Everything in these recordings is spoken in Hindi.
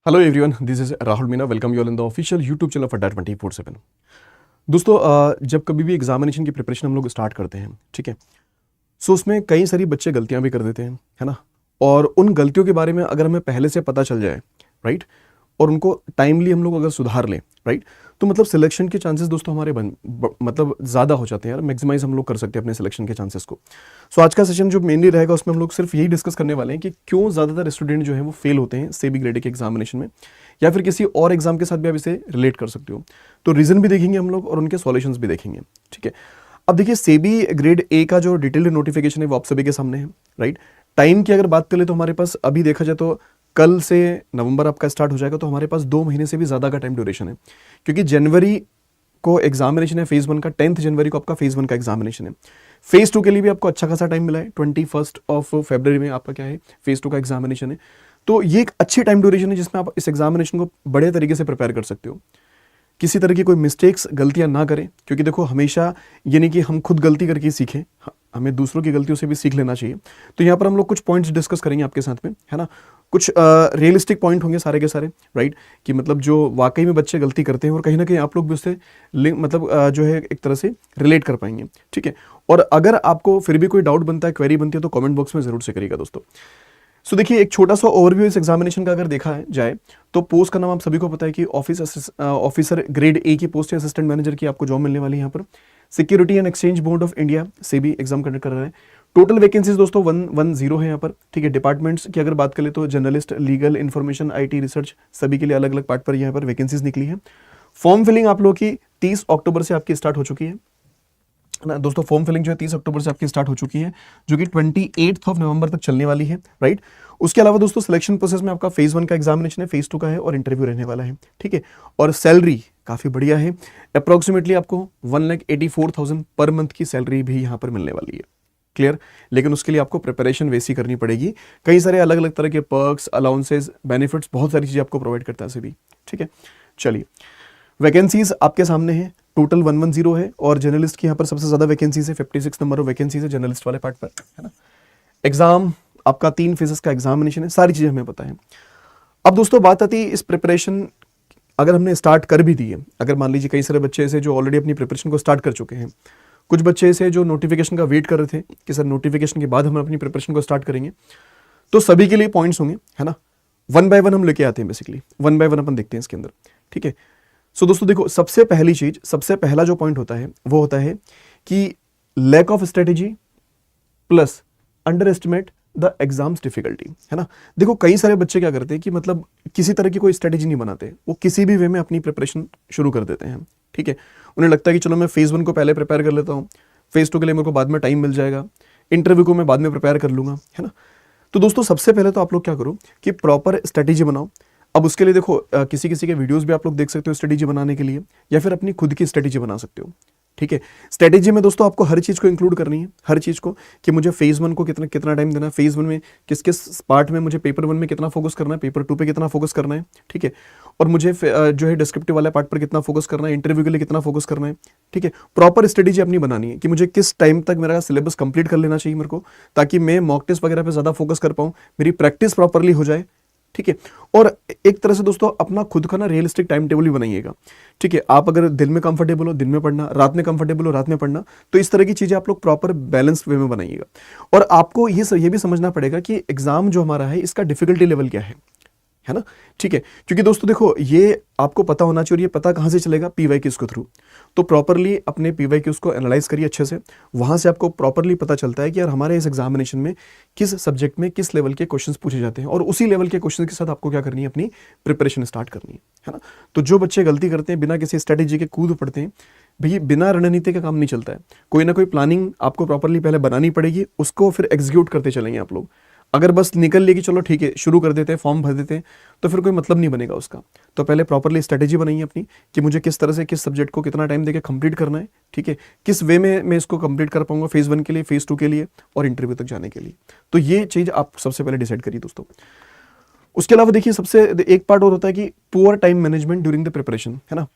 Hello everyone, this is Rahul Meena. Welcome you all in the official YouTube channel for अड्डा 24/7। दोस्तों, जब कभी भी एग्जामिनेशन की प्रिपरेशन हम लोग स्टार्ट करते हैं, ठीक है, सो उसमें कई सारी बच्चे गलतियां भी कर देते हैं, है ना। और उन गलतियों के बारे में अगर हमें पहले से पता चल जाए, राइट, और उनको टाइमली हम लोग अगर सुधार लें, राइट, तो मतलब सिलेक्शन के चांसेस दोस्तों हमारे मतलब ज़्यादा हो जाते हैं यार। मैक्सिमाइज हम लोग कर सकते हैं अपने सिलेक्शन के चांसेस को। सो आज का सेशन जो मेनली रहेगा उसमें हम लोग सिर्फ यही डिस्कस करने वाले हैं कि क्यों ज़्यादातर स्टूडेंट जो है वो फेल होते हैं सेबी ग्रेड के एग्जामिनेशन में, या फिर किसी और एग्जाम के साथ भी आप इसे रिलेट कर सकते हो। तो रीज़न भी देखेंगे हम लोग और उनके सॉल्यूशंस भी देखेंगे, ठीक है। अब देखिए, सेबी ग्रेड ए का जो डिटेल्ड नोटिफिकेशन है वो आप सभी के सामने है, राइट। टाइम की अगर बात करें तो हमारे पास अभी देखा जाए तो कल से नवंबर आपका स्टार्ट हो जाएगा, तो हमारे पास 2 महीने से भी ज़्यादा का टाइम ड्यूरेशन है, क्योंकि जनवरी को एग्जामिनेशन है फेज़ 1 का, 10 जनवरी को आपका फेज़ 1 का एग्जामिनेशन है। फेज़ 2 के लिए भी आपको अच्छा खासा टाइम मिला है, 21 फरवरी में आपका क्या है, फेज़ 2 का एग्जामिनेशन है। तो ये एक अच्छी टाइम ड्यूरेशन है जिसमें आप इस एग्जामिनेशन को बड़े तरीके से प्रिपेयर कर सकते हो। किसी तरह की कोई मिस्टेक्स, गलतियां ना करें, क्योंकि देखो हमेशा ये नहीं कि हम खुद गलती करके सीखें, हमें दूसरों की गलतियों से भी सीख लेना चाहिए। तो यहाँ पर हम लोग कुछ पॉइंट्स डिस्कस करेंगे आपके साथ में, है ना। कुछ रियलिस्टिक पॉइंट होंगे सारे के सारे, राइट, कि मतलब जो वाकई में बच्चे गलती करते हैं और कहीं ना कहीं आप लोग भी उससे मतलब जो है एक तरह से रिलेट कर पाएंगे, ठीक है। और अगर आपको फिर भी कोई डाउट बनता है, क्वेरी बनती है, तो कमेंट बॉक्स में जरूर से करिएगा दोस्तों। सो देखिए, एक छोटा सा ओवरव्यू इस एग्जामिनेशन का अगर देखा जाए तो पोस्ट का नाम आप सभी को पता है कि ऑफिसर ग्रेड ए की पोस्ट है, असिस्टेंट मैनेजर की आपको जॉब मिलने वाली है यहाँ पर। Security and exchange board of India से भी एग्जाम कंडक्ट कर रहा है। टोटल वैकेंसीज दोस्तों 110 है यहाँ पर, ठीक है। डिपार्टमेंट्स की अगर बात करें तो journalist, legal, information, IT, research, सभी के लिए अलग अलग पार्ट पर यहाँ पर वैकेंसीज निकली है। फॉर्म फिलिंग आप लोगों की 30 अक्टूबर से आपकी स्टार्ट हो चुकी है ना दोस्तों। फॉर्म फिलिंग जो है 30 अक्टूबर से आपकी स्टार्ट हो चुकी है, जो कि 28 नवंबर तक चलने वाली है, राइट। उसके अलावा दोस्तों सिलेक्शन प्रोसेस में आपका फेज़ 1 का एग्जामिनेशन है, फेज़ 2 का है और इंटरव्यू रहने वाला है, ठीक है। और सैलरी काफ़ी बढ़िया है, अप्रोक्सीमेटली आपको 1,84,000 पर मंथ की सैलरी भी यहाँ पर मिलने वाली है, क्लियर। लेकिन उसके लिए आपको प्रिपरेशन वैसी करनी पड़ेगी। कई सारे अलग अलग तरह के पर्क्स, अलाउंसेज, बेनिफिट्स, बहुत सारी चीज़ें आपको प्रोवाइड करता है सभी, ठीक है। चलिए, वैकेंसीज आपके सामने है, टोटल 110 है, और जर्नलिस्ट की यहाँ पर सबसे ज्यादा वैकेंसीज है, 56 नंबर ऑफ वैकेंसीज है जर्नलिस्ट वाले पार्ट पर, है ना। एग्जाम आपका 3 फेजेस का एग्जामिनेशन है, सारी चीजें हमें पता है। अब दोस्तों बात आती है इस प्रिपरेशन, अगर हमने स्टार्ट कर भी दी है, अगर मान लीजिए कई सारे बच्चे ऐसे जो ऑलरेडी अपनी प्रिपरेशन को स्टार्ट कर चुके हैं, कुछ बच्चे ऐसे जो नोटिफिकेशन का वेट कर रहे थे कि सर नोटिफिकेशन के बाद हम अपनी प्रिपरेशन को स्टार्ट करेंगे, तो सभी के लिए पॉइंट्स होंगे, है ना। वन बाय वन हम लेके आते हैं, बेसिकली वन बाय वन अपन देखते हैं इसके अंदर, ठीक है। सो दोस्तों देखो, सबसे पहली चीज, सबसे पहला जो पॉइंट होता है वो होता है कि lack of strategy plus underestimate the exams difficulty, है ना। देखो कई सारे बच्चे क्या करते हैं कि मतलब किसी तरह की कोई स्ट्रेटेजी नहीं बनाते, वो किसी भी वे में अपनी प्रिपरेशन शुरू कर देते हैं, ठीक है। उन्हें लगता है कि चलो मैं फेज़ 1 को पहले प्रिपेयर कर लेता हूँ, फेज़ 2 के लिए मेरे को बाद में टाइम मिल जाएगा, इंटरव्यू को मैं बाद में प्रिपेयर कर लूंगा, है ना। तो दोस्तों सबसे पहले तो आप लोग क्या करो कि प्रॉपर स्ट्रेटेजी बनाओ। अब उसके लिए देखो किसी किसी के वीडियोस भी आप लोग देख सकते हो स्ट्रेटेजी बनाने के लिए, या फिर अपनी खुद की स्ट्रेटेजी बना सकते हो, ठीक है। स्ट्रेटेजी में दोस्तों आपको हर चीज को इंक्लूड करनी है, हर चीज को, कि मुझे फेज़ 1 को कितना कितना टाइम देना है, फेज़ 1 में किस किस पार्ट में मुझे पेपर 1 में कितना फोकस करना है, पेपर 2 पे कितना फोकस करना है, ठीक है। और मुझे जो है डिस्क्रिप्टिव वाले पार्ट पर कितना फोकस करना है, इंटरव्यू के लिए कितना फोकस करना है, ठीक है। प्रॉपर स्ट्रेटेजी अपनी बनानी है कि मुझे किस टाइम तक मेरा सिलेबस कंप्लीट कर लेना चाहिए मेरे को, ताकि मैं मॉक टेस्ट वगैरह पे ज्यादा फोकस कर पाऊँ, मेरी प्रैक्टिस प्रॉपरली हो जाए, ठीक है। और एक तरह से दोस्तों अपना खुद का ना रियलिस्टिक टाइम टेबल भी बनाइएगा, ठीक है। आप अगर दिन में कंफर्टेबल हो दिन में पढ़ना, रात में कंफर्टेबल हो रात में पढ़ना, तो इस तरह की चीजें आप लोग प्रॉपर बैलेंस्ड वे में बनाइएगा। और आपको ये भी समझना पड़ेगा कि एग्जाम जो हमारा है इसका डिफिकल्टी लेवल क्या है ना, ठीक है। क्योंकि दोस्तों देखो ये आपको पता होना चाहिए, और ये पता कहां से चलेगा, पीवाईक्यूज के थ्रू। तो प्रॉपरली अपने पीवाईक्यूज को एनालाइज करिए अच्छे से, वहां से आपको प्रॉपरली पता चलता है कि यार हमारे इस एग्जामिनेशन में किस सब्जेक्ट में किस लेवल के क्वेश्चंस पूछे जाते हैं, और उसी लेवल के क्वेश्चन के साथ आपको क्या करनी है, अपनी प्रिपरेशन स्टार्ट करनी है ना। तो जो बच्चे गलती करते हैं, बिना किसी स्ट्रेटेजी के कूद पड़ते हैं, भैया बिना रणनीति का काम नहीं चलता है। कोई ना कोई प्लानिंग आपको प्रॉपरली पहले बनानी पड़ेगी, उसको फिर एग्जीक्यूट करते चलेंगे आप लोग। अगर बस निकल लेगी चलो ठीक है शुरू कर देते हैं, फॉर्म भर देते हैं, तो फिर कोई मतलब नहीं बनेगा उसका। तो पहले प्रॉपरली स्ट्रेटेजी बनाइए अपनी कि मुझे किस तरह से किस सब्जेक्ट को कितना टाइम देके कंप्लीट करना है, ठीक है। किस वे में मैं इसको कंप्लीट कर पाऊंगा फेज़ 1 के लिए, फेज़ 2 के लिए और इंटरव्यू तक जाने के लिए। तो ये चीज आप सबसे पहले डिसाइड करिए दोस्तों। उसके अलावा देखिए सबसे एक पार्ट और होता है कि poor time management during the preparation, है ना।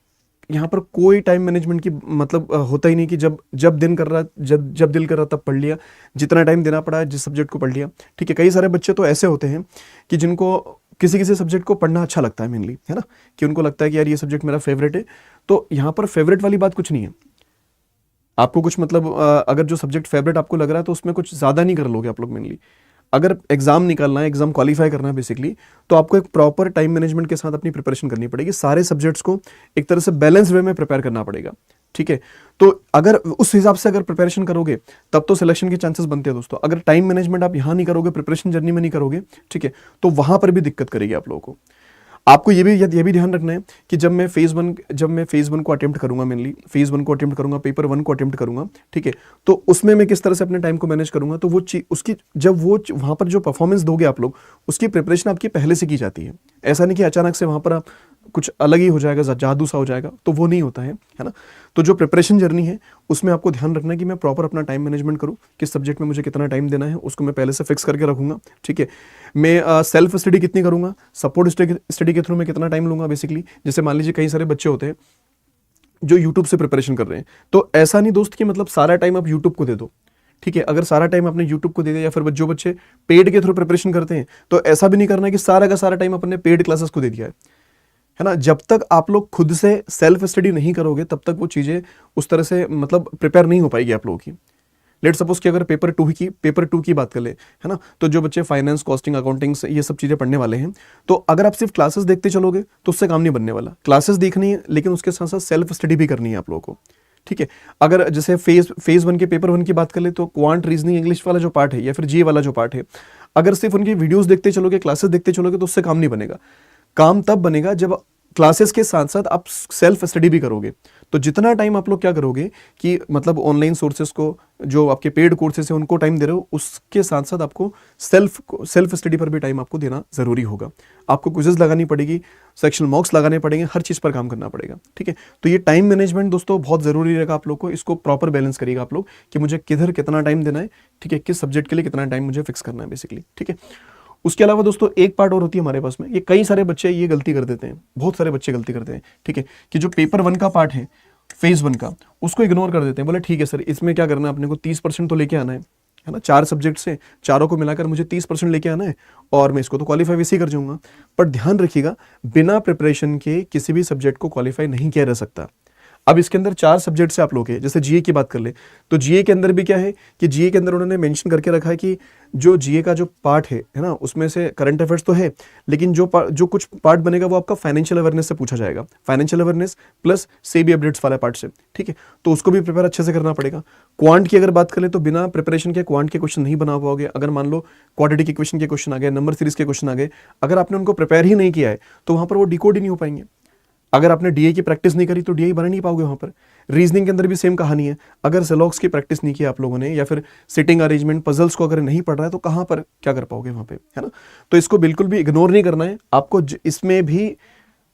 यहाँ पर कोई टाइम मैनेजमेंट की मतलब होता ही नहीं कि जब जब दिन कर रहा, जब दिल कर रहा तब पढ़ लिया, जितना टाइम देना पड़ा जिस सब्जेक्ट को पढ़ लिया, ठीक है। कई सारे बच्चे तो ऐसे होते हैं कि जिनको किसी किसी सब्जेक्ट को पढ़ना अच्छा लगता है मेनली, है ना, कि उनको लगता है कि यार ये सब्जेक्ट मेरा फेवरेट है। तो यहाँ पर फेवरेट वाली बात कुछ नहीं है। आपको कुछ मतलब अगर जो सब्जेक्ट फेवरेट आपको लग रहा है तो उसमें कुछ ज़्यादा नहीं कर लोगे आप लोग मेनली। अगर एग्जाम निकालना है, एग्जाम क्वालिफाई करना है बेसिकली, तो आपको एक प्रॉपर टाइम मैनेजमेंट के साथ अपनी प्रिपरेशन करनी पड़ेगी। सारे सब्जेक्ट्स को एक तरह से बैलेंस वे में प्रिपेयर करना पड़ेगा, ठीक है। तो अगर उस हिसाब से अगर प्रिपरेशन करोगे तब तो सिलेक्शन के चांसेस बनते हैं दोस्तों। अगर टाइम मैनेजमेंट आप यहाँ नहीं करोगे, प्रिपरेशन जर्नी में नहीं करोगे, ठीक है, तो वहां पर भी दिक्कत करेगी आप लोगों को। आपको ये भी ध्यान रखना है कि जब मैं फेज वन को अटेम्प्ट करूंगा, मेनली फेज वन को अटेम्प्ट करूंगा, पेपर वन को अटेम्प्ट करूंगा, ठीक है, तो उसमें मैं किस तरह से अपने टाइम को मैनेज करूंगा, तो वो चीज उसकी जब वो वहां पर जो परफॉर्मेंस दोगे आप लोग, उसकी प्रिपरेशन आपकी पहले से की जाती है। ऐसा नहीं कि अचानक से वहां पर आप कुछ अलग ही हो जाएगा, जादू सा हो जाएगा, तो वो नहीं होता है ना। तो जो प्रिपरेशन जर्नी है उसमें आपको ध्यान रखना है कि मैं प्रॉपर अपना टाइम मैनेजमेंट करूं, किस सब्जेक्ट में मुझे कितना टाइम देना है उसको मैं पहले से फिक्स करके रखूंगा, ठीक है। मैं सेल्फ स्टडी कितनी करूंगा, सपोर्ट स्टडी के थ्रू मैं कितना टाइम लूंगा बेसिकली। जैसे मान लीजिए कई सारे बच्चे होते हैं जो यूट्यूब से प्रिपरेशन कर रहे हैं, तो ऐसा नहीं दोस्त कि मतलब सारा टाइम आप यूट्यूब को दे दो, ठीक है। अगर सारा टाइम आपने यूट्यूब को दे दिया, या फिर जो बच्चे पेड के थ्रू प्रिपरेशन करते हैं, तो ऐसा भी नहीं करना है कि सारा का सारा टाइम अपने पेड क्लासेस को दे दिया है ना। जब तक आप लोग खुद से सेल्फ स्टडी नहीं करोगे तब तक वो चीजें उस तरह से मतलब प्रिपेयर नहीं हो पाएगी आप लोगों की। लेट सपोज कि अगर पेपर टू की बात कर ले, है ना, तो जो बच्चे फाइनेंस, कॉस्टिंग, अकाउंटिंग ये सब चीजें पढ़ने वाले हैं, तो अगर आप सिर्फ क्लासेस देखते चलोगे तो उससे काम नहीं बनने वाला। क्लासेस देखनी है लेकिन उसके साथ साथ सेल्फ स्टडी भी करनी है आप लोगों को, ठीक है। अगर जैसे फेज वन के पेपर वन की बात कर ले, तो क्वांट, रीजनिंग, इंग्लिश वाला जो पार्ट है या फिर जीए वाला जो पार्ट है, अगर सिर्फ उनकी वीडियोस देखते चलोगे, क्लासेस देखते चलोगे, तो उससे काम नहीं बनेगा। काम तब बनेगा जब क्लासेस के साथ साथ आप सेल्फ स्टडी भी करोगे। तो जितना टाइम आप लोग क्या करोगे कि मतलब ऑनलाइन सोर्सेस को, जो आपके पेड कोर्सेस हैं उनको टाइम दे रहे हो, उसके साथ साथ आपको सेल्फ स्टडी पर भी टाइम आपको देना जरूरी होगा। आपको क्विज़ेस लगानी पड़ेगी, सेक्शनल मॉक्स लगाने पड़ेंगे, हर चीज़ पर काम करना पड़ेगा, ठीक है। तो ये टाइम मैनेजमेंट दोस्तों बहुत ज़रूरी रहेगा आप लोग को। इसको प्रॉपर बैलेंस करिएगा आप लोग कि मुझे किधर कितना टाइम देना है, ठीक है, किस सब्जेक्ट के लिए कितना टाइम मुझे फिक्स करना है बेसिकली, ठीक है। उसके अलावा दोस्तों एक पार्ट और होती है हमारे पास में, ये कई सारे बच्चे ये गलती कर देते हैं, बहुत सारे बच्चे गलती करते हैं, ठीक है, कि जो पेपर वन का पार्ट है, फेज वन का, उसको इग्नोर कर देते हैं। बोले ठीक है सर, इसमें क्या करना है, अपने को 30% तो लेके आना है ना, 4 सब्जेक्ट से चारों को मिलाकर मुझे 30% लेके आना है और मैं इसको तो क्वालिफाई वैसे ही कर जाऊंगा। पर ध्यान रखिएगा, बिना प्रिपरेशन के किसी भी सब्जेक्ट को क्वालिफाई नहीं किया जा सकता। अब इसके अंदर 4 सब्जेक्ट से आप लोग हैं, जैसे जीए की बात कर ले, तो जीए के अंदर भी क्या है कि जीए के अंदर उन्होंने मेंशन करके रखा है कि जो जीए का जो पार्ट है ना, उसमें से करंट अफेयर्स तो है, लेकिन जो कुछ पार्ट बनेगा वो आपका फाइनेंशियल अवेयरनेस से पूछा जाएगा, financial awareness plus SEBI updates वाला पार्ट से, ठीक है। तो उसको भी प्रिपेयर अच्छे से करना पड़ेगा। क्वांट की अगर बात करें तो बिना प्रिपरेशन के क्वांट के क्वेश्चन नहीं बना पाओगे। अगर मान लो क्वाड्रेटिक इक्वेशन के क्वेश्चन आ गए, नंबर सीरीज के क्वेश्चन आ गए, अगर आपने उनको प्रिपेयर ही नहीं किया है तो वहां पर वो डिकोड ही नहीं हो पाएंगे। अगर आपने डीए की प्रैक्टिस नहीं करी तो डीए बना नहीं पाओगे वहां पर। रीजनिंग के अंदर भी सेम कहानी है, अगर सेलॉक्स की प्रैक्टिस नहीं की आप लोगों ने, या फिर सिटिंग अरेंजमेंट, पजल्स को अगर नहीं पढ़ रहा है, तो कहां पर क्या कर पाओगे वहां पे, है ना। तो इसको बिल्कुल भी इग्नोर नहीं करना है आपको, इसमें भी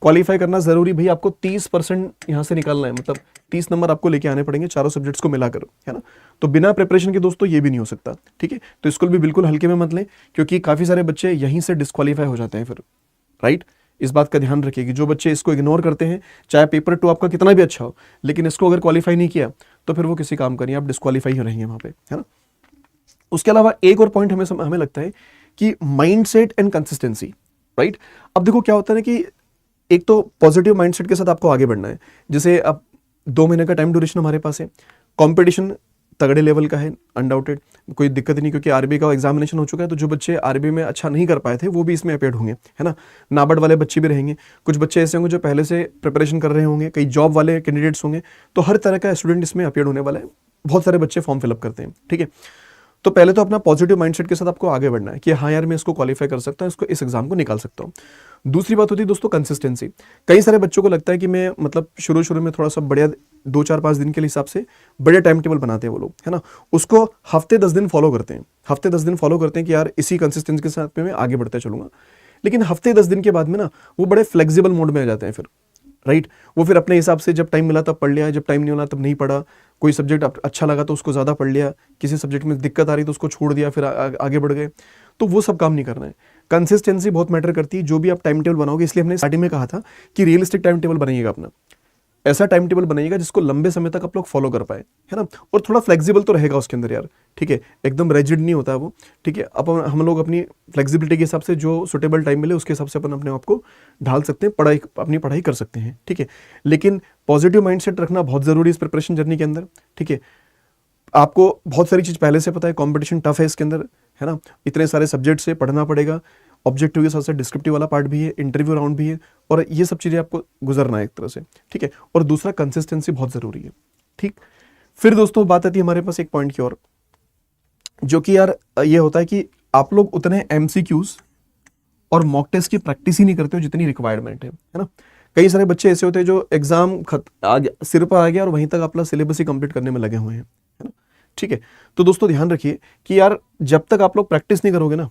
क्वालिफाई करना जरूरी। भाई आपको 30% यहां से निकालना है, मतलब 30 नंबर आपको लेके आने पड़ेंगे चारों सब्जेक्ट्स को मिलाकर, है ना। तो बिना प्रिपरेशन के दोस्तों ये भी नहीं हो सकता, ठीक है। तो इसको भी बिल्कुल हल्के में मत लें, क्योंकि काफी सारे बच्चे यहीं से डिस्क्वालीफाई हो जाते हैं फिर, राइट। इस बात का ध्यान रखिए कि जो बच्चे इसको इग्नोर करते हैं, चाहे पेपर 2 आपका कितना भी अच्छा हो, लेकिन इसको अगर क्वालिफाई नहीं किया तो फिर वो किसी काम का नहीं, आप डिस्क्वालीफाई ही रहेंगे वहां पे, है ना। उसके अलावा एक और पॉइंट हमें लगता है कि माइंडसेट एंड कंसिस्टेंसी, राइट। अब देखो क्या होता है ना कि एक तो पॉजिटिव माइंडसेट के साथ आपको आगे बढ़ना है। जैसे अब 2 महीने का टाइम ड्यूरेशन हमारे पास है, कंपटीशन तगड़े लेवल का है, अनडाउटेड, कोई दिक्कत नहीं, क्योंकि आरबीआई का एग्जामिनेशन हो चुका है। तो जो बच्चे आरबीआई में अच्छा नहीं कर पाए थे वो भी इसमें अपेयर होंगे, है ना। नाबार्ड वाले बच्चे भी रहेंगे, कुछ बच्चे ऐसे होंगे जो पहले से प्रिपरेशन कर रहे होंगे, कई जॉब वाले कैंडिडेट्स होंगे। तो हर तरह का स्टूडेंट इसमें अपेयर होने वाला है। बहुत सारे बच्चे फॉर्म फिलअप करते हैं, ठीक है। तो पहले तो अपना पॉजिटिव माइंडसेट के साथ आपको आगे बढ़ना है कि हाँ यार मैं इसको क्वालिफाई कर सकता हूँ, इसको इस एग्जाम को निकाल सकता हूँ। दूसरी बात होती है दोस्तों कंसिस्टेंसी। कई सारे बच्चों को लगता है कि मैं मतलब शुरू में थोड़ा सा बढ़िया 2-4-5 दिन के हिसाब से बढ़िया टाइम टेबल बनाते हैं वो लोग, है ना। उसको हफ्ते 10 दिन फॉलो करते हैं, हफ्ते 10 दिन फॉलो करते हैं कि यार इसी कंसिस्टेंसी के साथ में मैं आगे बढ़ते चलूंगा। लेकिन हफ्ते 10 दिन के बाद में ना वो बड़े फ्लेक्सिबल मोड में आ जाते हैं फिर, राइट। वो फिर अपने हिसाब से जब टाइम मिला तब पढ़ लिया, जब टाइम नहीं मिला तब नहीं पढ़ा। कोई सब्जेक्ट अच्छा लगा तो उसको ज़्यादा पढ़ लिया, किसी सब्जेक्ट में दिक्कत आ रही तो उसको छोड़ दिया, फिर आगे बढ़ गए। तो वो सब काम नहीं करना है। कंसिस्टेंसी बहुत मैटर करती है जो भी आप टाइम टेबल बनाओगे। इसलिए हमने स्टार्टिंग में कहा था कि रियलिस्टिक टाइम टेबल बनाइएगा अपना, ऐसा टाइम टेबल बनाइएगा जिसको लंबे समय तक आप लोग फॉलो कर पाए, है ना। और थोड़ा फ्लेक्सिबल तो रहेगा उसके अंदर यार, ठीक है, एकदम रिजिड नहीं होता है वो, ठीक है। अब हम लोग अपनी फ्लेक्सिबिलिटी के हिसाब से जो सुटेबल टाइम मिले उसके हिसाब से अपन अपने आप को ढाल सकते हैं, अपनी पढ़ाई कर सकते हैं, ठीक है। लेकिन पॉजिटिव माइंडसेट रखना बहुत ज़रूरी है इस प्रिपरेशन जर्नी के अंदर, ठीक है। आपको बहुत सारी चीज़ पहले से पता है, कंपटीशन टफ है इसके अंदर, है ना। इतने सारे सब्जेक्ट से पढ़ना पड़ेगा, ऑब्जेक्टिव के साथ साथ डिस्क्रिप्टिव वाला पार्ट भी है, इंटरव्यू राउंड भी है, और ये सब चीज़ें आपको गुजरना है एक तरह से, ठीक है। और दूसरा कंसिस्टेंसी बहुत ज़रूरी है, ठीक। फिर दोस्तों बात आती है हमारे पास एक पॉइंट की और, जो कि यार ये होता है कि आप लोग उतने MCQs और मॉक टेस्ट की प्रैक्टिस ही नहीं करते हो जितनी रिक्वायरमेंट है ना। कई सारे बच्चे ऐसे होते हैं जो एग्जाम सिर पर आ गया और वहीं तक अपना सिलेबस ही कंप्लीट करने में लगे हुए हैं, है ना, ठीक है। तो दोस्तों ध्यान रखिए कि यार जब तक आप लोग प्रैक्टिस नहीं करोगे ना,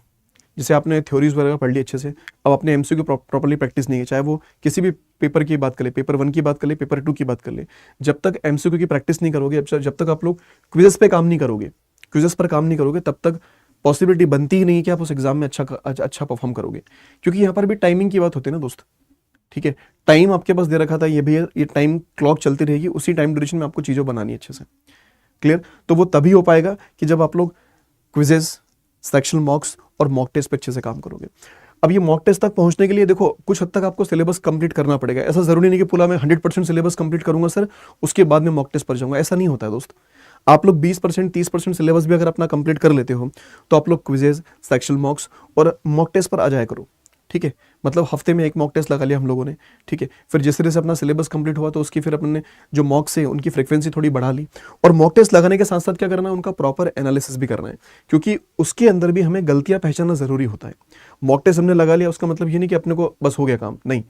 जैसे आपने थ्योरीज वगैरह पढ़ ली अच्छे से, अब अपने MCQ प्रॉपर्ली प्रैक्टिस नहीं है, चाहे वो किसी भी पेपर की बात कर ले, पेपर 1 की बात कर ले, पेपर 2 की बात कर ले, जब तक MCQ की प्रैक्टिस नहीं करोगे, जब तक आप लोग क्विजेस पे काम नहीं करोगे, क्विजेस पर काम नहीं करोगे, तब तक पॉसिबिलिटी बनती ही नहीं कि आप उस एग्जाम में अच्छा परफॉर्म करोगे। क्योंकि यहाँ पर भी टाइमिंग की बात होती है ना दोस्त, ठीक है। टाइम आपके पास दे रखा था, ये भी ये टाइम क्लॉक चलती रहेगी, उसी टाइम ड्यूरेशन में आपको चीज़ें बनानी अच्छे से, क्लियर। तो वो तभी हो पाएगा कि जब आप लोग क्विजेस, सेक्शनल मॉक्स और मॉक टेस्ट पे अच्छे से काम करोगे। अब ये मॉक टेस्ट तक पहुंचने के लिए देखो कुछ हद तक आपको सिलेबस कंप्लीट करना पड़ेगा। ऐसा जरूरी नहीं कि पूरा मैं 100% सिलेबस कंप्लीट करूंगा सर, उसके बाद में मॉक टेस्ट पर जाऊंगा, ऐसा नहीं होता है दोस्त। आप लोग 20% 30% सिलेबस भी अगर अपना कंप्लीट कर लेते हो तो आप लोग क्विजेज, सेक्शनल मॉक्स और मॉक टेस्ट पर आ जाया करो, ठीक है। मतलब हफ्ते में एक मॉक टेस्ट लगा लिया हम लोगों ने, ठीक है। फिर जिस तरह से अपना सिलेबस कंप्लीट हुआ तो उसकी फिर अपने जो मॉक्स है उनकी फ्रीक्वेंसी थोड़ी बढ़ा ली, और मॉक टेस्ट लगाने के साथ साथ क्या करना है, उनका प्रॉपर एनालिसिस भी करना है, क्योंकि उसके अंदर भी हमें गलतियां पहचानना जरूरी होता है। मॉक टेस्ट हमने लगा लिया उसका मतलब ये नहीं कि अपने को बस हो गया काम, नहीं।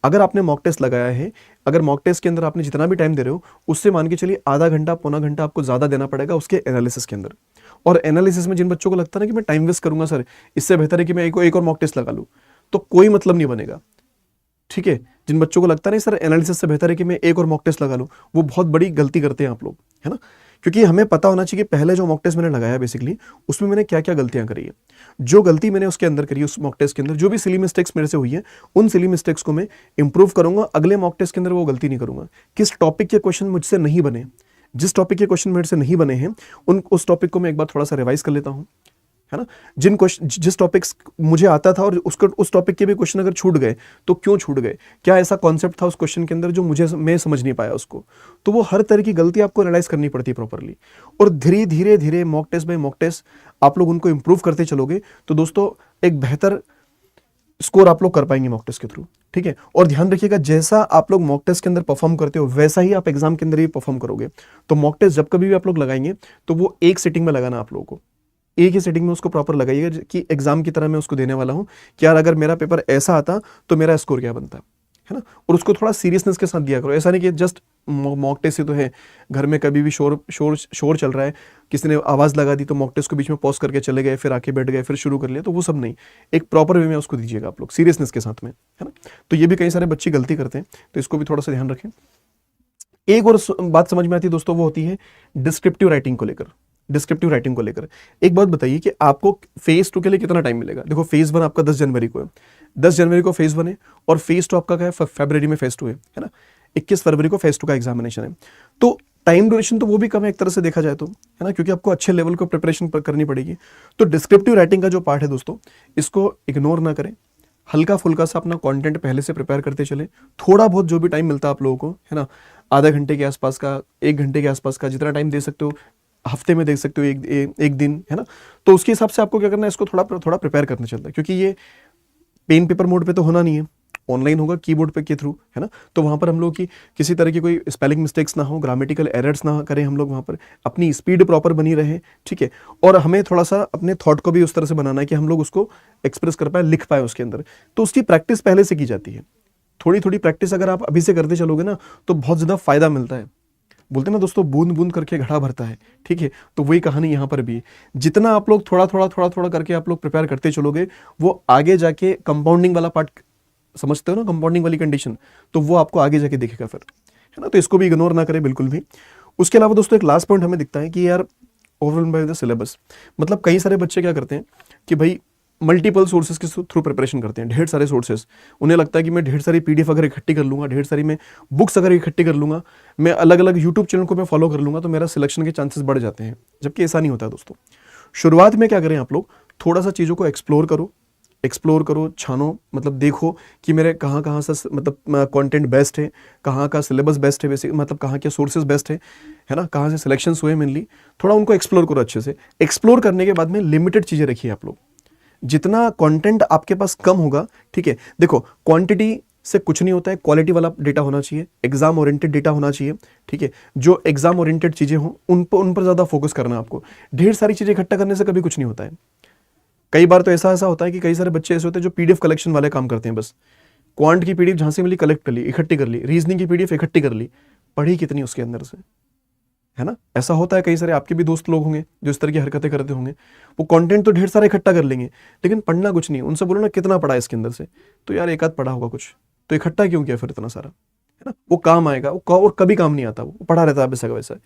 अगर आपने मॉक टेस्ट लगाया है, अगर मॉक टेस्ट के अंदर आपने जितना भी टाइम दे रहे हो उससे मान के चलिए आधा घंटा पौना घंटा आपको ज्यादा देना पड़ेगा उसके एनालिसिस के अंदर। और एनालिसिस में जिन बच्चों को लगता है ना कि मैं टाइम वेस्ट करूंगा सर, इससे बेहतर है कि मैं एक और मॉक टेस्ट लगा लूं, तो कोई मतलब नहीं बनेगा, ठीक है। जिन बच्चों को लगता नहीं सर एनालिसिस से बेहतर है कि मैं एक और मॉक टेस्ट लगा लूं, वो बहुत बड़ी गलती करते हैं आप लोग, है ना। क्योंकि हमें पता होना चाहिए कि पहले जो मॉक टेस्ट मैंने लगाया बेसिकली उसमें मैंने क्या क्या गलतियां करी है, जो गलती मैंने उसके अंदर करी, उस मॉक टेस्ट के अंदर जो भी सिली मिस्टेक्स मेरे से हुई है, उन सिली मिस्टेक्स को मैं इंप्रूव करूंगा, अगले मॉक टेस्ट के अंदर वो गलती नहीं करूंगा। किस टॉपिक के क्वेश्चन मुझसे नहीं बने, जिस टॉपिक के क्वेश्चन मेरे से नहीं बने हैं उस टॉपिक को मैं एक बार थोड़ा सा रिवाइज कर लेता हूं, है ना। जिस टॉपिक्स मुझे आता था और उस टॉपिक के भी क्वेश्चन अगर छूट गए तो क्यों छूट गए, क्या ऐसा कॉन्सेप्ट था उस क्वेश्चन के अंदर जो मैं समझ नहीं पाया उसको, तो वो हर तरह की गलती आपको एनालाइज करनी पड़ती है प्रॉपरली। और धीरे धीरे धीरे mock test by mock test आप लोग उनको इंप्रूव करते चलोगे तो दोस्तों एक बेहतर स्कोर आप लोग कर पाएंगे मॉक टेस्ट के थ्रू, ठीक है। और ध्यान रखिएगा जैसा आप लोग मॉक टेस्ट के अंदर परफॉर्म करते हो वैसा ही आप एग्जाम के अंदर भी परफॉर्म करोगे। तो मॉक टेस्ट जब कभी भी आप लोग लगाएंगे तो वो एक सिटिंग में लगाना आप लोगों को, एक ही सेटिंग में उसको प्रॉपर लगाइएगा कि एग्जाम की तरह मैं उसको देने वाला हूं कि यार अगर मेरा पेपर ऐसा आता तो मेरा स्कोर क्या बनता है ना। और उसको थोड़ा सीरियसनेस के साथ दिया करो, ऐसा नहीं कि जस्ट मॉक टेस्ट ही तो है, घर में कभी भी शोर चल रहा है, किसी ने आवाज़ लगा दी तो मॉक टेस्ट को बीच में पॉज करके चले गए, फिर आके बैठ गए, फिर शुरू कर लिया, तो वो सब नहीं, एक प्रॉपर वे में उसको दीजिएगा आप लोग सीरियसनेस के साथ में, है ना। तो ये भी कई सारे बच्चे गलती करते हैं, तो इसको भी थोड़ा सा ध्यान रखें। एक और बात समझ में आती है दोस्तों, वो होती है डिस्क्रिप्टिव राइटिंग को लेकर। डिस्क्रिप्टिव राइटिंग को लेकर एक बात बताइए कि आपको फेज 2 के लिए कितना टाइम मिलेगा। देखो फेज 1 आपका 10 जनवरी को है, 10 जनवरी को फेज 1 है, और फेज 2 आपका क्या है, फरवरी में फेज 2 है ना, 21 फरवरी को फेज 2 का एग्जामिनेशन है। तो टाइम ड्यूरेशन तो वो भी कम है एक तरह से देखा जाए तो, है ना, क्योंकि आपको अच्छे लेवल को प्रिपरेशन करनी पड़ेगी। तो डिस्क्रिप्टिव राइटिंग का जो पार्ट है दोस्तों, इसको इग्नोर ना करें, हल्का फुल्का सा अपना कंटेंट पहले से प्रिपेयर करते चले, थोड़ा बहुत जो भी टाइम मिलता है आप लोगों को, है ना, आधा घंटे के आसपास का, 1 घंटे के आसपास का, जितना टाइम दे सकते हो, हफ्ते में देख सकते हो, एक दिन, है ना। तो उसके हिसाब से आपको क्या करना है, इसको थोड़ा प्रिपेयर करना चलता है, क्योंकि ये पेन पेपर मोड पे तो होना नहीं है, ऑनलाइन होगा कीबोर्ड पे के थ्रू, है ना। तो वहाँ पर हम लोग की किसी तरह की कोई स्पेलिंग मिस्टेक्स ना हो, ग्रामेटिकल एरर्स ना करें हम लोग, वहाँ पर अपनी स्पीड प्रॉपर बनी रहे, ठीक है। और हमें थोड़ा सा अपने थॉट को भी उस तरह से बनाना है कि हम लोग उसको एक्सप्रेस कर पाए, लिख पाए उसके अंदर, तो उसकी प्रैक्टिस पहले से की जाती है। थोड़ी थोड़ी प्रैक्टिस अगर आप अभी से करते चलोगे ना तो बहुत ज़्यादा फायदा मिलता है। बोलते हैं ना दोस्तों, बूंद बूंद करके घड़ा भरता है, ठीक है। तो वही कहानी यहाँ पर भी, जितना आप लोग थोड़ा थोड़ा करके आप लोग प्रिपेयर करते चलोगे, वो आगे जाके कंपाउंडिंग वाला पार्ट समझते हो ना, कंपाउंडिंग वाली कंडीशन, तो वो आपको आगे जाके दिखेगा फिर, है ना। तो इसको भी इग्नोर ना करें बिल्कुल भी। उसके अलावा दोस्तों एक लास्ट पॉइंट हमें दिखता है कि यार ओवरवेल्म बाय द सिलेबस, मतलब कई सारे बच्चे क्या करते हैं कि भाई मल्टीपल सोर्सेज के थ्रू प्रिपरेशन करते हैं, ढेर सारे सोर्सेज। उन्हें लगता है कि मैं ढेर सारी पीडीएफ अगर इकट्ठी कर लूँगा, ढेर सारी मैं बुक्स अगर इकट्ठी कर लूँगा, मैं अलग अलग यूट्यूब चैनल को मैं फॉलो कर लूँगा तो मेरा सिलेक्शन के चांसेस बढ़ जाते हैं, जबकि ऐसा नहीं होता है दोस्तों। शुरुआत में क्या करें आप लोग, थोड़ा सा चीज़ों को एक्सप्लोर करो, छानो, मतलब देखो कि मेरे कहाँ कहाँ से मतलब कंटेंट बेस्ट है, कहाँ का सिलेबस बेस्ट है, बेसिक मतलब कहाँ के सोर्सेज बेस्ट है ना, कहाँ से सिलेक्शंस हुए मेनली, थोड़ा उनको एक्सप्लोर करो अच्छे से। एक्सप्लोर करने के बाद में लिमिटेड चीज़ें रखिए आप लोग, जितना कंटेंट आपके पास कम होगा, ठीक है। देखो क्वांटिटी से कुछ नहीं होता है, क्वालिटी वाला डेटा होना चाहिए, एग्जाम ओरिएंटेड डेटा होना चाहिए, ठीक है। जो एग्जाम ओरिएंटेड चीज़ें हों उन पर ज़्यादा फोकस करना आपको। ढेर सारी चीज़ें इकट्ठा करने से कभी कुछ नहीं होता है। कई बार तो ऐसा होता है कि कई सारे बच्चे ऐसे होते हैं जो पीडीएफ कलेक्शन वाले काम करते हैं, बस क्वांट की पीडीएफ जहां से मिली कलेक्ट कर ली, इकट्ठी कर ली, रीजनिंग की पीडीएफ इकट्ठी कर ली, पढ़ी कितनी उसके अंदर से, है ना। ऐसा होता है, कई सारे आपके भी दोस्त लोग होंगे जो इस तरह की हरकतें करते होंगे। वो कंटेंट तो ढेर सारा इकट्ठा कर लेंगे लेकिन पढ़ना कुछ नहीं। उनसे बोलो ना कितना पढ़ा है इसके अंदर से, तो यार एक आध पढ़ा होगा कुछ, तो इकट्ठा क्यों किया फिर इतना सारा, है ना। वो काम आएगा, वो और कभी काम नहीं आता, वो पढ़ा रहता है वैसा का वैसा।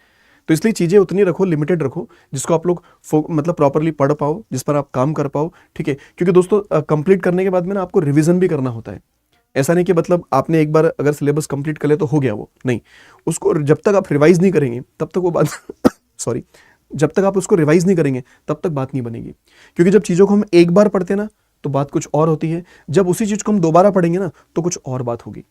तो इसलिए चीज़ें उतनी रखो, लिमिटेड रखो, जिसको आप लोग मतलब प्रॉपरली पढ़ पाओ, जिस पर आप काम कर पाओ, ठीक है। क्योंकि दोस्तों कंप्लीट करने के बाद में ना आपको रिवीजन भी करना होता है। ऐसा नहीं कि मतलब आपने एक बार अगर सिलेबस कंप्लीट कर लिया तो हो गया, वो नहीं। उसको जब तक आप रिवाइज नहीं करेंगे तब तक वो बात सॉरी, जब तक आप उसको रिवाइज नहीं करेंगे तब तक बात नहीं बनेगी। क्योंकि जब चीज़ों को हम एक बार पढ़ते हैं ना तो बात कुछ और होती है, जब उसी चीज़ को हम दोबारा पढ़ेंगे ना तो कुछ और बात होगी।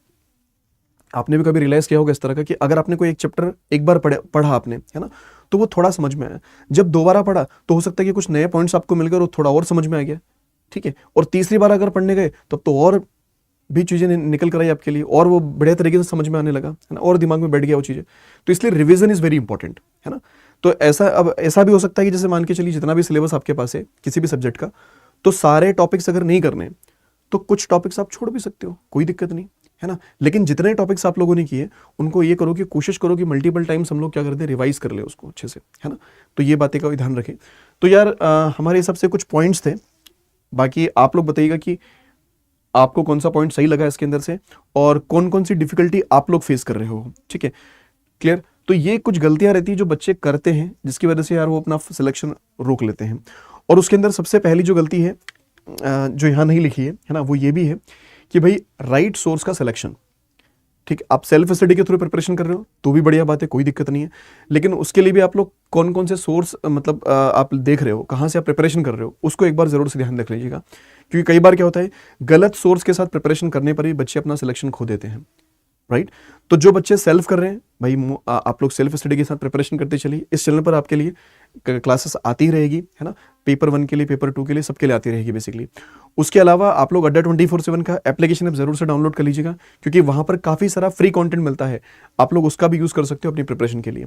आपने भी कभी रियलाइज किया होगा इस तरह का कि अगर आपने कोई एक चैप्टर एक बार पढ़ा आपने, है ना, तो वो थोड़ा समझ में आया। जब दोबारा पढ़ा तो हो सकता है कि कुछ नए पॉइंट्स आपको मिल गए और थोड़ा और समझ में आ गया, ठीक है। और तीसरी बार अगर पढ़ने गए तब तो और भी चीज़ें निकल कर आई आपके लिए, और वो बढ़िया तरीके से समझ में आने लगा, है ना, और दिमाग में बैठ गया वो चीज़ें। तो इसलिए रिविजन इज़ वेरी इंपॉर्टेंट, है ना। तो ऐसा भी हो सकता है कि जैसे मान के चलिए जितना भी सिलेबस आपके पास है किसी भी सब्जेक्ट का, तो सारे टॉपिक्स अगर नहीं करने तो कुछ टॉपिक्स आप छोड़ भी सकते हो, कोई दिक्कत नहीं, है ना। लेकिन जितने टॉपिक्स आप लोगों ने किए उनको ये करो कि कोशिश करो कि मल्टीपल टाइम्स हम लोग क्या करते हैं, रिवाइज कर ले उसको अच्छे से, है ना। तो ये बातें का भी ध्यान रखें। तो यार हमारे हिसाब से कुछ पॉइंट्स थे, बाकी आप लोग बताइएगा कि आपको कौन सा पॉइंट सही लगा इसके अंदर से और कौन कौन सी डिफिकल्टी आप लोग फेस कर रहे हो, ठीक है, क्लियर। तो ये कुछ गलतियां रहती है जो बच्चे करते हैं जिसकी वजह से यार वो अपना सिलेक्शन रोक लेते हैं। और उसके अंदर सबसे पहली जो गलती है जो यहाँ नहीं लिखी है ना, वो ये भी है कि भाई राइट सोर्स का सिलेक्शन, ठीक। आप सेल्फ स्टडी के थ्रू प्रिपरेशन कर रहे हो तो भी बढ़िया बात है, कोई दिक्कत नहीं है। लेकिन उसके लिए भी आप लोग कौन कौन से सोर्स मतलब आप देख रहे हो, कहाँ से आप प्रिपरेशन कर रहे हो, उसको एक बार जरूर से ध्यान रख लीजिएगा। क्योंकि कई बार क्या होता है, गलत सोर्स के साथ प्रिपरेशन करने पर भी बच्चे अपना सिलेक्शन खो देते हैं, राइट। तो जो बच्चे सेल्फ कर रहे हैं भाई, आप लोग सेल्फ स्टडी के साथ प्रिपरेशन करते चलिए। इस चैनल पर आपके लिए क्लासेस आती रहेगी, है ना, पेपर 1 के लिए, पेपर 2 के लिए, सबके लिए आती रहेगी बेसिकली। उसके अलावा आप लोग अड्डा 24/7 का एप्लीकेशन जरूर से डाउनलोड कर लीजिएगा, क्योंकि वहां पर काफी सारा फ्री कंटेंट मिलता है, आप लोग उसका भी यूज कर सकते हो अपनी प्रिपरेशन के लिए।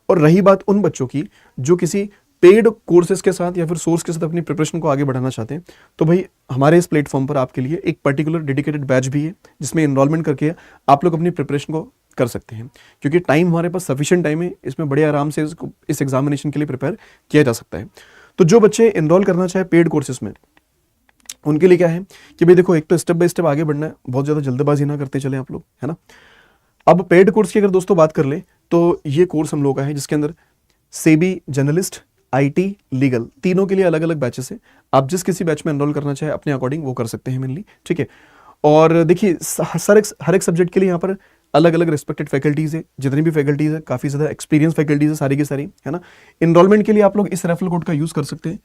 और रही बात उन बच्चों की जो किसी पेड कोर्सेज के साथ या फिर सोर्स के साथ अपनी प्रिपरेशन को आगे बढ़ाना चाहते हैं, तो भाई हमारे इस प्लेटफॉर्म पर आपके लिए एक पर्टिकुलर डेडिकेटेड बैच भी है जिसमें एनरोलमेंट करके आप लोग अपनी प्रिपरेशन को कर सकते हैं। क्योंकि टाइम हमारे पास सफिशिएंट टाइम है, इसमें बड़े आराम से इस एग्जामिनेशन के लिए प्रिपेयर किया जा सकता है। तो जो बच्चे एनरोल करना चाहे पेड कोर्सेज में, उनके लिए क्या है कि भाई देखो, एक तो स्टेप बाय स्टेप आगे बढ़ना है, बहुत ज़्यादा जल्दबाजी ना करते चले आप लोग, है ना। अब पेड कोर्स की अगर दोस्तों बात कर ले तो ये कोर्स हम लोग का है जिसके अंदर सेबी जर्नलिस्ट, आईटी, लीगल, तीनों के लिए अलग अलग बैचेस है। आप जिस किसी बैच में एनरोल करना चाहे अपने अकॉर्डिंग वो कर सकते हैं मेनली, ठीक है। और देखिए हर एक सब्जेक्ट के लिए यहाँ पर अलग अलग रिस्पेक्टेड फैकल्टीज है, जितनी भी फैकल्टीज है काफ़ी ज़्यादा एक्सपीरियंस फैकल्टीज है सारी की सारी, है ना। एनरोलमेंट के लिए आप लोग इस रेफरल कोड का यूज़ कर सकते हैं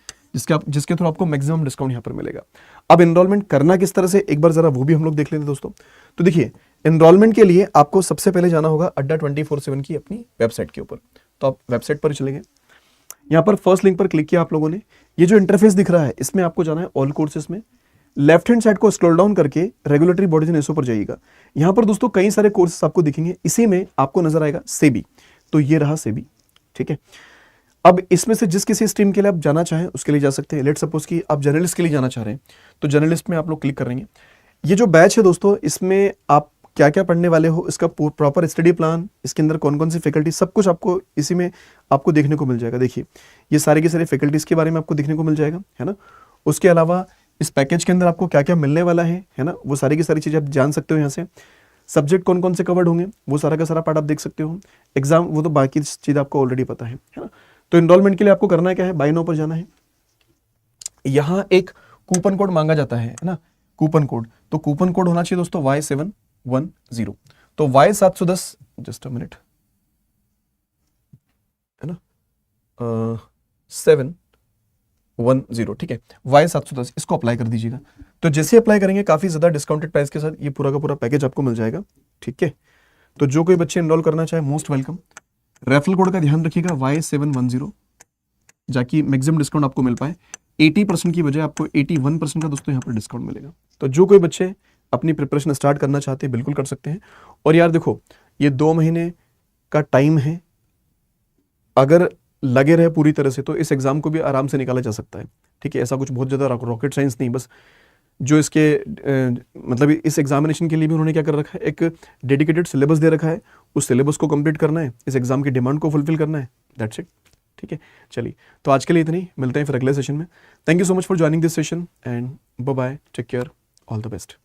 जिसके थ्रू आपको मैक्सिमम डिस्काउंट यहाँ पर मिलेगा। अब एनरोलमेंट करना किस तरह से, एक बार जरा वो भी हम लोग देख लेते हैं दोस्तों। तो देखिए, एनरोलमेंट के लिए आपको सबसे पहले जाना होगा अड्डा 24/7 की अपनी वेबसाइट के ऊपर। तो आप वेबसाइट पर चले गए, यहाँ पर फर्स्ट लिंक पर क्लिक किया आप लोगों ने, ये जो इंटरफेस दिख रहा है इसमें आपको जाना है ऑल कोर्सेज में। लेफ्ट हैंड साइड को स्क्रॉल डाउन करके रेगुलेटरी बॉडीज एंड एसओ पर जाइएगा। यहाँ पर दोस्तों कई सारे कोर्सेस आपको दिखेंगे, इसी में आपको नजर आएगा सेबी। तो ये रहा सेबी, ठीक है। अब इसमें से जिस किसी स्ट्रीम के लिए आप जाना चाहें उसके लिए जा सकते हैं। लेट सपोज कि आप जर्नलिस्ट के लिए जाना चाह रहे हैं तो जर्नलिस्ट में आप लोग क्लिक करेंगे। ये जो बैच है दोस्तों, इसमें आप क्या क्या पढ़ने वाले हो, इसका प्रॉपर स्टडी प्लान, इसके अंदर कौन कौन सी फैकल्टी, सब कुछ आपको इसी में आपको देखने को मिल जाएगा। देखिए, ये सारे के सारे फैकल्टीज के बारे में आपको देखने को मिल जाएगा, है ना। उसके अलावा इस पैकेज के अंदर आपको क्या क्या मिलने वाला है ना, वो सारी की सारी चीज़ें आप जान सकते हो यहाँ से। सब्जेक्ट कौन कौन से कवर्ड होंगे वो सारा का सारा पार्ट आप देख सकते हो। एग्जाम वो तो बाकी चीज़ आपको ऑलरेडी पता है ना। तो एनरोलमेंट के लिए आपको करना है क्या है, बाय नाउ पर जाना है। यहाँ एक कूपन कोड मांगा जाता है ना, कूपन कोड, तो कूपन कोड होना चाहिए दोस्तों Y710। तो Y710, जस्ट अ मिनट, है ना, 710, ठीक है, Y710 इसको अप्लाई कर दीजिएगा। तो जैसे अप्लाई करेंगे काफी ज्यादा डिस्काउंटेड प्राइस के साथ ये पूरा का पूरा पैकेज आपको मिल जाएगा, ठीक है। तो जो कोई बच्चे एनरोल करना चाहे मोस्ट वेलकम। रेफरल कोड का ध्यान रखिएगा Y710, जाकि मैक्सिमम डिस्काउंट आपको मिल पाए। 80% की बजाय आपको 81% का दोस्तों यहाँ पर डिस्काउंट मिलेगा। तो जो कोई बच्चे अपनी प्रिपरेशन स्टार्ट करना चाहते हैं बिल्कुल कर सकते हैं। और यार देखो, ये 2 महीने का टाइम है, अगर लगे रहे पूरी तरह से तो इस एग्जाम को भी आराम से निकाला जा सकता है, ठीक है। ऐसा कुछ बहुत ज़्यादा रॉकेट साइंस नहीं, बस जो इसके मतलब इस एग्जामिनेशन के लिए भी उन्होंने क्या कर रखा है, एक डेडिकेटेड सिलेबस दे रखा है, उस सिलेबस को कंप्लीट करना है, इस एग्जाम की डिमांड को फुलफिल करना है, दैट्स इट, ठीक है। चलिए, तो आज के लिए इतनी, मिलते हैं फिर अगले सेशन में। Thank you so much for joining this session and bye bye, take care, all the best.